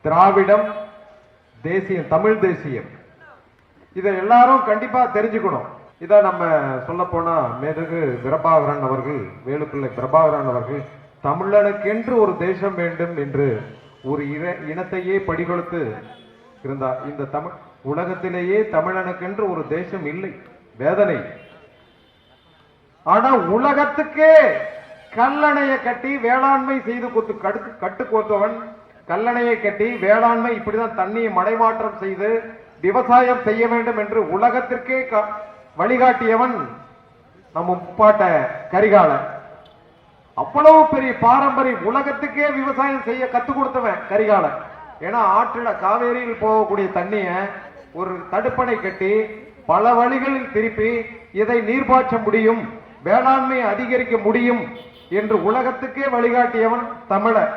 திராவிடம், தேசியம், தமிழ் தேசியம். இதை எல்லாரும் கண்டிப்பா தெரிஞ்சுக்கணும். இதை நம்ம சொல்ல போனா மேதகு பிரபாகரன் அவர்கள், வேலுப்பிள்ளை பிரபாகரன் அவர்கள், தமிழனுக்கென்று ஒரு தேசம் வேண்டும் என்று ஒரு இனத்தையே படிகொடுத்து இருந்தார். இந்த தமிழ் உலகத்திலேயே தமிழனுக்கென்று ஒரு தேசம் இல்லை, வேதனை. ஆனா உலகத்துக்கே கல்லணையை கட்டி வேளாண்மை செய்து கட்டு கோத்தவன், கல்லணையை கட்டி வேளாண்மை இப்படிதான் தண்ணியை மடைமாற்றம் செய்து விவசாயம் செய்ய வேண்டும் என்று உலகத்திற்கே வழிகாட்டியவன் நம்ம முப்பாட்ட கரிகாலன். அவ்வளவு பெரிய பாரம்பரியம், உலகத்துக்கே விவசாயம் செய்ய கத்துக் கொடுத்தவன் கரிகாலன். ஏன்னா ஆற்றுல காவேரியில் போகக்கூடிய தண்ணிய ஒரு தடுப்பணை கட்டி பல வழிகளில் திருப்பி இதை நீர்பாய்ச்ச முடியும், வேளாண்மை அதிகரிக்க முடியும் என்று உலகத்துக்கே வழிகாட்டியவன் தமிழர்.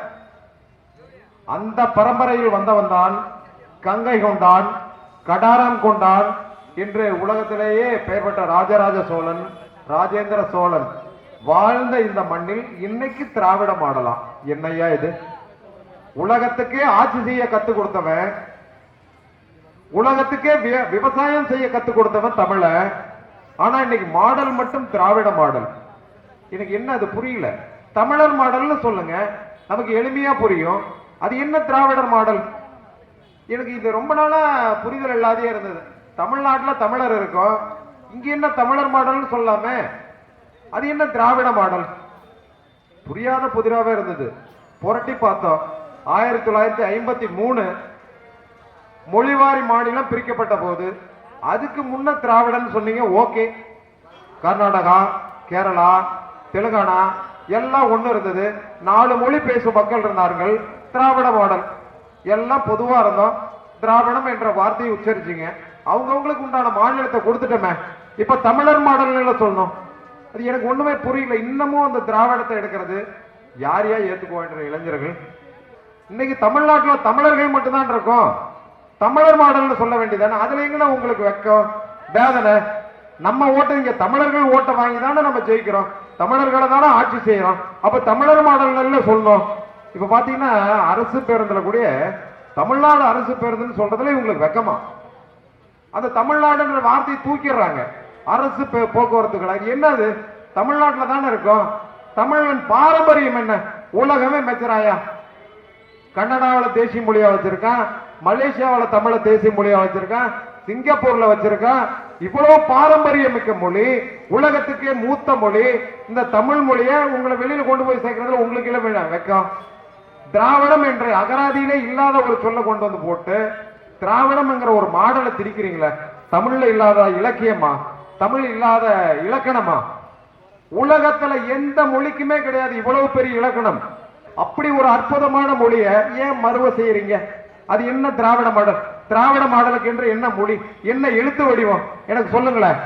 அந்த பரம்பரையில் வந்தவன் தான் கங்கை கொண்டான், கடாரம் கொண்டான் என்று உலகத்திலேயே பெயர் பெற்ற ராஜராஜ சோழன், ராஜேந்திர சோழன் வாழ்ந்த இந்த மண்ணில் இன்னைக்கு திராவிடம் ஆடலாம். என்னையா இது? உலகத்துக்கே ஆட்சி செய்ய கத்துக் கொடுத்தவன், உலகத்துக்கே விவசாயம் செய்ய கத்துக் கொடுத்தவன் தமிழ. ஆனா இன்னைக்கு மாடல் மட்டும் திராவிட மாடல். எனக்கு என்ன அது புரியல. தமிழர் மாடல்னு சொல்லுங்க, நமக்கு எளிமையா புரியும். அது என்ன திராவிடர் மாடல்? எனக்கு இது ரொம்ப நாளா புரிதல் இல்லாதே இருந்தது. தமிழ்நாட்டில் தமிழர் இருக்கும், இங்க என்ன தமிழர் மாடல்னு சொல்லாமே, அது என்ன திராவிட மாடல்? புரியாத புதிராவே இருந்தது. புரட்டி பார்த்தோம். 1953 மொழிவாரி மாநிலம் பிரிக்கப்பட்ட போது அதுக்கு முன்ன திராவிடன் சொன்னீங்க, ஓகே. கர்நாடகா, கேரளா, தெலுங்கானா எல்லாம் ஒண்ணு இருந்தது. 4 மொழி பேசும் மக்கள் இருந்தார்கள். திராவிட மாடல் எல்லாம் பொதுவா இருந்தோம். திராவிடம் என்ற வார்த்தையை உச்சரிச்சிங்க. அவங்கவுங்களுக்கு உண்டான மாநிலத்தை கொடுத்துட்டோமே. இப்ப தமிழர் மாடல் சொல்லணும். அது எனக்கு ஒண்ணுமே புரியல. இன்னமும் அந்த திராவிடத்தை எடுக்கிறது யார் யார் ஏத்துக்குவான்ற இளைஞர்கள். இன்னைக்கு தமிழ்நாட்டில் தமிழர்கள் மட்டும்தான் இருக்கும். தமிழர் மாடல்னு சொல்ல வேண்டியதானே. அதுல எங்கன்னா உங்களுக்கு வெக்கம், வேதனை? நம்ம ஓட்டு இங்க தமிழர்கள் ஓட்டை வாங்கி தானே நம்ம ஜெயிக்கிறோம், தமிழர்களை தானே ஆட்சி செய்யறோம். அப்ப தமிழர் மாடல் சொல்லணும். இப்ப பாத்தீங்கன்னா அரசு பேருந்துல கூட தமிழ்நாடு அரசு பேருந்துன்னு சொல்றதுல உங்களுக்கு வெக்கமா? அந்த தமிழ்நாடுன்ற வார்த்தையை தூக்கிடுறாங்க. அரசு போக்குவரத்துகளை என்னது? தமிழ்நாட்டில் தானே இருக்கும். தமிழன் பாரம்பரியம் என்ன? உலகமே மெச்சராயா. கன்னடாவில் தேசிய மொழியா வச்சிருக்கான், மலேசியாவில் தமிழ தேசிய மொழியா வச்சிருக்கான், சிங்கப்பூர்ல வச்சிருக்கான். இவ்வளவு பாரம்பரியம் மிக்க மொழி, உலகத்துக்கே மூத்த மொழி. இந்த தமிழ் மொழியை உங்களை வெளியில கொண்டு போய் சேர்க்கறதுல உங்களுக்கு இல்லை வெக்கம். திராவிடம் என்ற அகராதியிலே இல்லாத ஒரு சொல்ல கொண்டு வந்து போட்டு திராவிடம் என்கிற ஒரு மாடலை திரிக்கிறீங்களே. தமிழ்ல இல்லாத இலக்கியமா? தமிழ் இல்லாத இலக்கணமா? உலகத்துல எந்த மொழிக்குமே கிடையாது இவ்வளவு பெரிய இலக்கணம். அப்படி ஒரு அற்புதமான மொழியை ஏன் மறுவ செய்யறீங்க? அது என்ன திராவிட மாடல்? திராவிட மாடலுக்கு என்று என்ன மொழி, என்ன எழுத்து வடிவம் எனக்கு சொல்லுங்களேன்.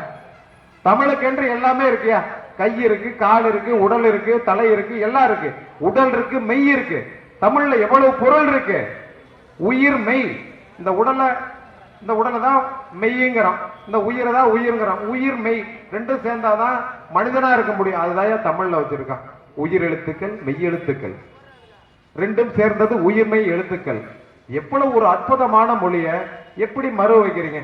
தமிழுக்கு என்று எல்லாமே இருக்கியா? கை இருக்கு, கால் இருக்கு, உடல் இருக்கு, தலை இருக்கு, எல்லாம் இருக்கு. உடல் இருக்கு, மெய் இருக்கு. தமிழ்ல எவ்வளவு பொருள் இருக்கு. உயிர், மெய். இந்த உடலை தான் மெய்யுங்கிறோம், இந்த உயிரை தான் உயிர்ங்கிறோம். உயிர் மெய் ரெண்டும் சேர்ந்தாதான் மனிதனா இருக்க முடியும். அதுதான் தமிழ்ல வச்சிருக்கான். உயிர் எழுத்துக்கள், மெய் எழுத்துக்கள் ரெண்டும் சேர்ந்தது உயிர்மெய் எழுத்துக்கள். எவ்வளவு ஒரு அற்புதமான மொழியை எப்படி மறுவ வைக்கிறீங்க?